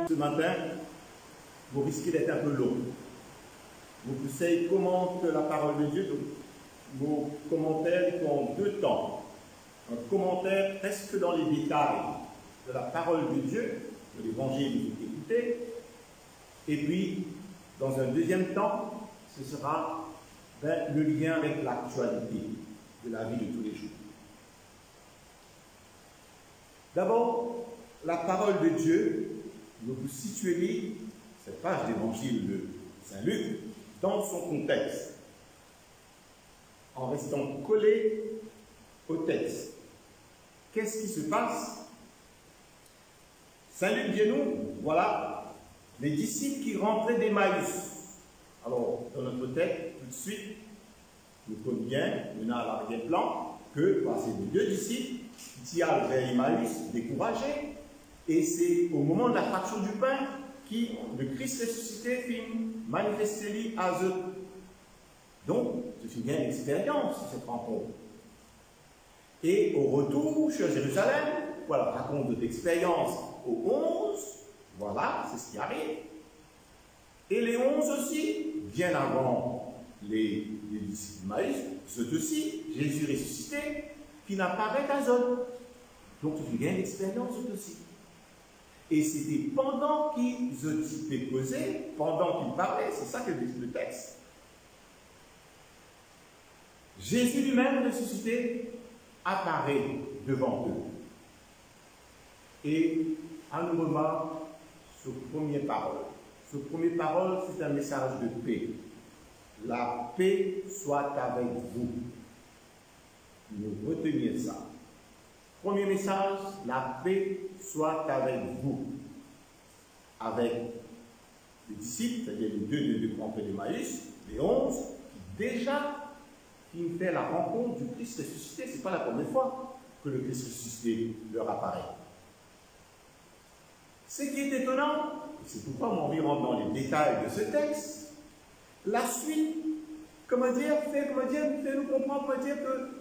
Ce matin, vous risquez d'être un peu long. Vous conseille comment que la parole de Dieu, donc, vos commentaires sont en deux temps. Un commentaire presque dans les détails de la parole de Dieu, de l'évangile que vous écoutez, et puis, dans un deuxième temps, ce sera le lien avec l'actualité de la vie de tous les jours. D'abord, la parole de Dieu, nous vous situez cette page d'évangile de Saint-Luc dans son contexte, en restant collé au texte. Qu'est-ce qui se passe? Saint-Luc dit nous, voilà, les disciples qui rentraient d'Emmaüs. Alors, dans notre tête, tout de suite, nous connaissons bien, on a à l'arrière-plan, que c'est deux disciples qui tirent vers Emmaüs, découragés, et c'est au moment de la fraction du pain qui, le Christ ressuscité, fit manifester à eux. Donc, ce fut bien l'expérience, cette rencontre. Et au retour sur Jérusalem, voilà, raconte notre expérience aux 11, voilà, c'est ce qui arrive. Et les 11 aussi, bien avant les disciples Maïs, ceux aussi, Jésus ressuscité, qui n'apparaît qu'à eux. Donc, c'est bien l'expérience, eux aussi. Et c'était pendant qu'ils étaient posés, pendant qu'ils parlaient, c'est ça que dit le texte. Jésus lui-même ressuscité apparaît devant eux. Et à nous remarque ce premier parole. Ce premier parole, c'est un message de paix. La paix soit avec vous. Nous reteniez ça. Premier message, la paix soit avec vous. Avec les disciples, c'est-à-dire les deux de Campé d'Emmaüs, les 11, qui déjà qui fait la rencontre du Christ ressuscité. Ce n'est pas la première fois que le Christ ressuscité leur apparaît. Ce qui est étonnant, et c'est pourquoi on rentre dans les détails de ce texte, la suite, fait nous comprendre, que,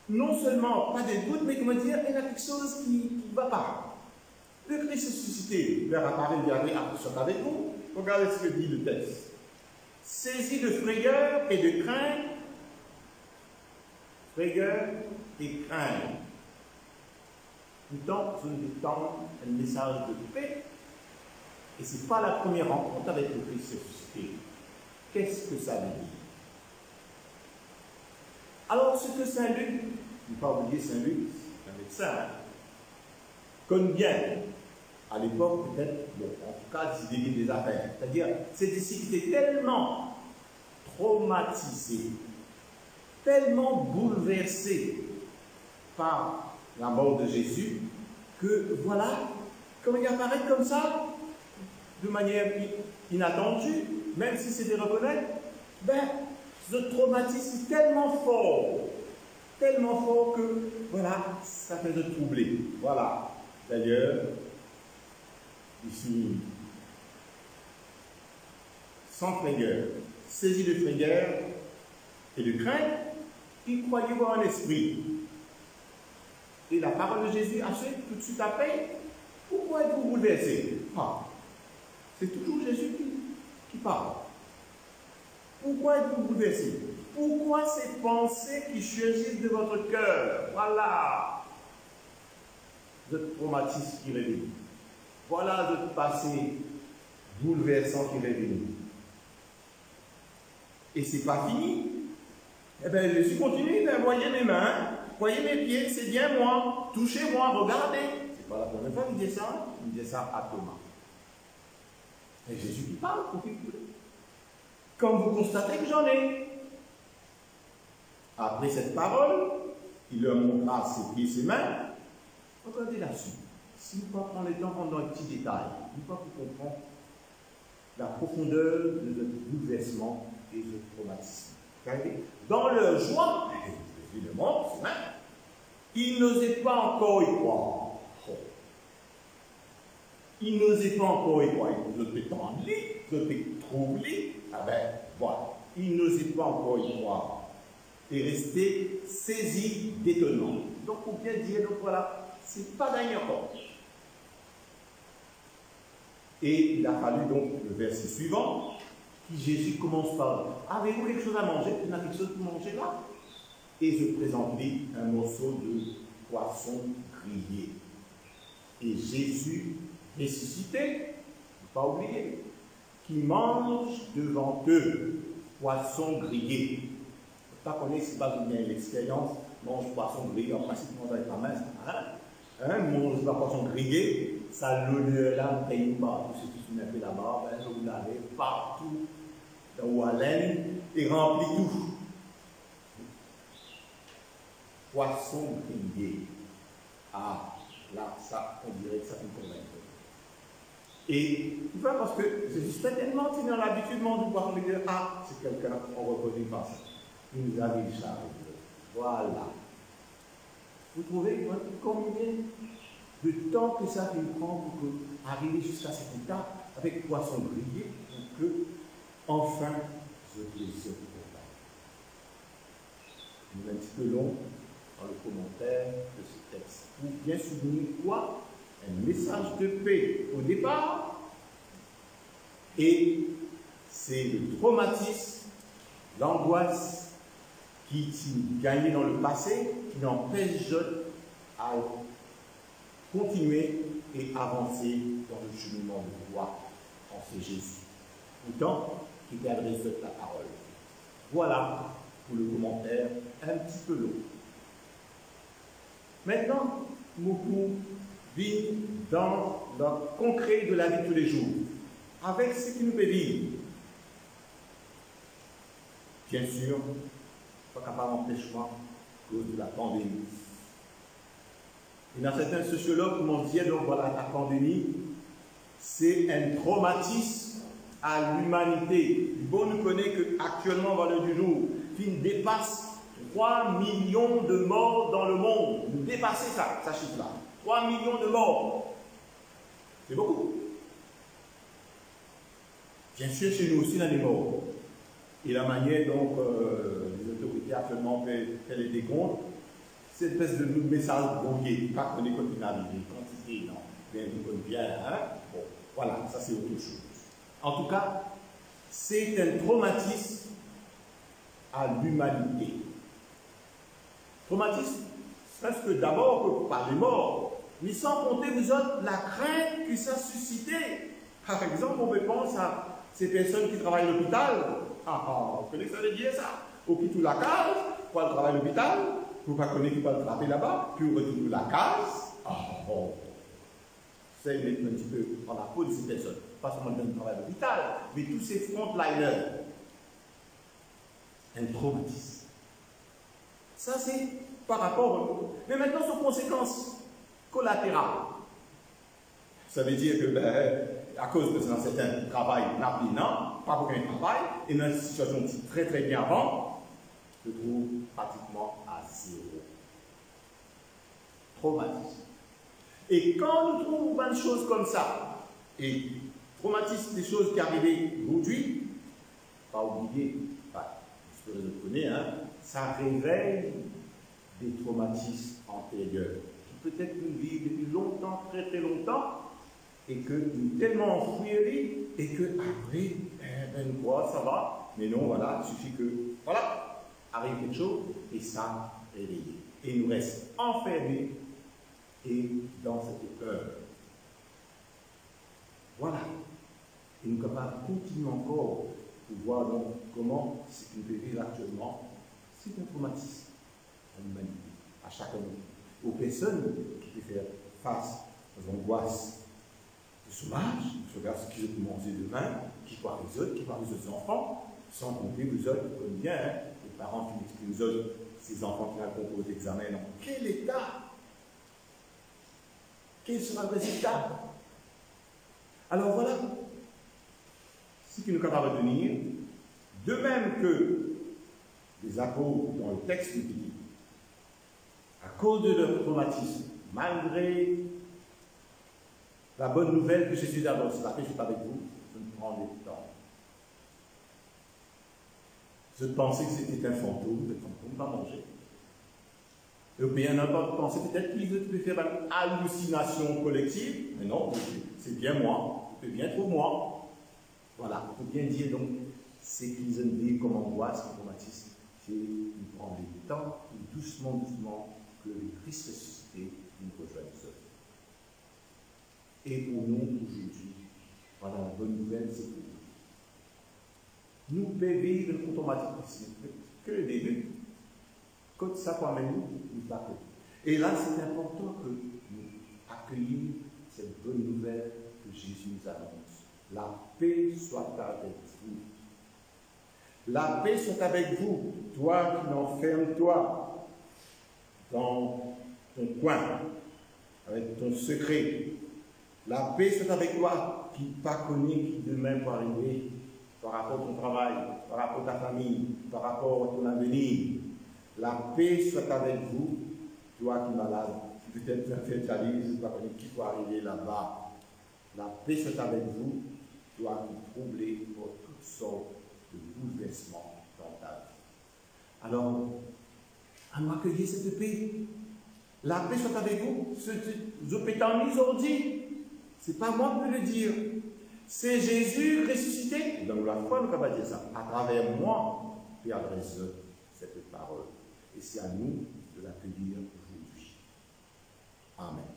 non seulement pas de doute, mais il y a quelque chose qui ne va pas. Le Christ ressuscité leur apparaît, il y avait avec vous. Regardez ce que dit le texte. Saisi de frayeur et de crainte, frayeur et crainte. Pourtant, ce n'est un message de paix, et ce n'est pas la première rencontre avec le Christ ressuscité. Qu'est-ce que ça veut dire? Alors, ce que Saint-Luc, il ne faut pas oublier Saint-Luc, c'est un médecin, connaît bien, à l'époque peut-être, bon, en tout cas, il dédie des affaires. C'est-à-dire, ces disciples étaient tellement traumatisés, tellement bouleversés par la mort de Jésus, que voilà, comme il apparaît comme ça, de manière inattendue, même si c'est de reconnaître, ce traumatisme est tellement fort que, voilà, ça fait de troubler. Voilà. D'ailleurs, ici, sans frayeur, saisi de frayeur et de crainte, il croyait voir un esprit. Et la parole de Jésus a fait tout de suite après. Pourquoi êtes-vous bouleversé? C'est toujours Jésus qui parle. Pourquoi êtes-vous bouleversé? Pourquoi ces pensées qui surgissent de votre cœur? Voilà. Votre traumatisme qui révèle. Voilà votre passé bouleversant qui révèle. Et c'est pas fini. Eh bien, Jésus continue, voyez mes mains, voyez mes pieds, c'est bien moi, touchez-moi, regardez. C'est pas la première fois qu'il dit ça, il dit ça à Thomas. Et Jésus qui parle pour qu'il coule. Comme vous constatez que j'en ai. Après cette parole, il leur montra ses pieds, ses mains. Regardez là-dessus. Si nous prenons le temps pendant un petit détail, nous pouvons comprendre la profondeur de notre bouleversement et de notre traumatisme. Dans leur joie, évidemment, ils n'osaient pas encore y croire. Ils n'osaient pas encore y croire. Ils étaient tendus, ils étaient troublés. Voilà. Ils n'osaient pas encore y croire. Et restaient saisis d'étonnement. Donc, pour bien dire, donc voilà, c'est pas gagné encore. Et il a fallu donc le verset suivant, qui Jésus commence par « Avez-vous quelque chose à manger? Il y a quelque chose pour manger là ?» Et je présente-lui un morceau de poisson grillé. Et Jésus ressuscité, il ne faut pas oublier, qui mange devant eux poisson grillé. Il ne faut pas connaître si pas bien l'expérience, mange poisson grillé, en principe, mange avec la main, c'est pas mal. Mange la poisson grillé, ça l'odeur là, on paye pas. Tout ce qui se met un peu là-bas, vous l'avez partout, dans où haleine, et remplit tout. Poisson grillé. Ah, là, ça, on dirait que ça nous convainc. Et tu vois, parce que c'est certainement, tu as l'habitude de voir me dire, ah, c'est quelqu'un, on reconnaît pas ça. Il nous a dit ça. Voilà. Vous trouvez combien de temps que ça nous prend pour arriver jusqu'à cet état avec poisson grillé pour que, enfin, je plaisir pour vous. Il est un petit peu long dans le commentaire de ce texte. Pour bien souligner quoi? Un message de paix au départ, et c'est le traumatisme, l'angoisse qui gagnait dans le passé, qui n'empêche à continuer et avancer dans le cheminement de foi en ce Jésus. Autant qui t'adresse la parole. Voilà pour le commentaire un petit peu long. Maintenant, nous vivre dans le concret de la vie de tous les jours, avec ce qui nous fait vivre. Bien sûr, pas capable d'empêchement à cause de la pandémie. Il y a certains sociologues qui m'ont dit, donc voilà, la pandémie, c'est un traumatisme à l'humanité. Bon, nous connaissons qu'actuellement, valeur du jour, qui dépasse 3 millions de morts dans le monde. Nous dépassons ça chiffre-là. 3 millions de morts. C'est beaucoup. Bien sûr, chez nous aussi, il y a des morts. Et la manière dont les autorités actuellement font les décomptes, c'est une espèce de message brouillé. Pas qu'on est comme une arrivée, quantité, non. Bien, hein? Bon, voilà, ça c'est autre chose. En tout cas, c'est un traumatisme à l'humanité. Traumatisme, parce que d'abord, par les morts, mais sans compter, vous autres, la crainte que ça suscitait. Par exemple, on peut penser à ces personnes qui travaillent à l'hôpital. Vous connaissez ça veut dire ça? Ou qui tout la case, pour aller travailler à l'hôpital, vous ne connaissez qui va frapper là-bas, puis vous retournez la case. C'est un petit peu dans la peau de ces personnes. Pas seulement le travail à l'hôpital, mais tous ces frontliners. Un traumatisme. Ça, c'est par rapport. Mais maintenant, sur conséquences collatérales. Ça veut dire que, à cause de ça, c'est un travail rapidement, pas pour un travail, et dans une situation très très bien avant, je trouve pratiquement à zéro. Traumatisme. Et quand nous trouvons une chose comme ça, et traumatisme, des choses qui arrivaient aujourd'hui, pas oublier, je peux le connaître, hein, ça réveille des traumatismes antérieurs, qui peut-être nous vivent depuis longtemps, très très longtemps, et que nous tellement enfouis, et que après, nous croit, ça va, mais non, voilà, il suffit que, voilà, arrive quelque chose, et ça réveille. Et nous reste enfermés, et dans cette peur. Voilà. Et nous sommes capables de continuer encore pour voir donc comment ce que nous vivons actuellement, c'est un traumatisme à l'humanité, à chacun de nous. Aux personnes qui peuvent faire face aux angoisses de chômage, je regarde ce qu'ils vont manger demain, qui voient les autres, qui voient les autres enfants, sans compter les autres, comme bien, hein, les parents qui m'expliquent les autres, ces enfants qui racontent aux examens, dans quel état? Quel sera le résultat? Alors voilà ce qui nous est capable de tenir, de même que les apôtres dans le texte nous dit, à cause de leur traumatisme, malgré la bonne nouvelle que Jésus a annoncée, la paix est avec vous, je ne prends le temps. Je pensais que c'était un fantôme, pas manger. Et bien, on n'a pas pensé peut-être qu'il peut faire une hallucination collective, mais non, c'est bien moi. que viens trouve-moi. Voilà, on peut bien dire donc, c'est qu'ils aiment dire comme angoisse, comme traumatisme, il prend le temps, doucement, doucement, que le Christ ressuscité nous rejoigne seul. Et pour nous, aujourd'hui, voilà la bonne nouvelle, c'est que nous pouvons vivre le automatique que le début, quand ça quand même nous pas. Et là, c'est important que nous accueillions cette bonne nouvelle que Jésus nous annonce. La paix soit avec vous. La paix soit avec vous, toi qui m'enfermes-toi dans ton coin, avec ton secret. La paix soit avec toi qui pas connaît qui demain va arriver par rapport à ton travail, par rapport à ta famille, par rapport à ton avenir. La paix soit avec vous, toi qui es malade, qui peut-être infectialise, pas connaît qui va arriver là-bas. La paix soit avec vous, toi qui troublé pour toutes sortes de bouleversements dans ta vie. Alors, à m'accueillir cette paix. La paix soit avec vous. Je peux t'en aujourd'hui. Ce n'est pas moi qui peux le dire. C'est Jésus ressuscité. Donc la foi nous va dire ça. À travers moi, puis adresse cette parole. Et c'est à nous de l'accueillir aujourd'hui. Amen.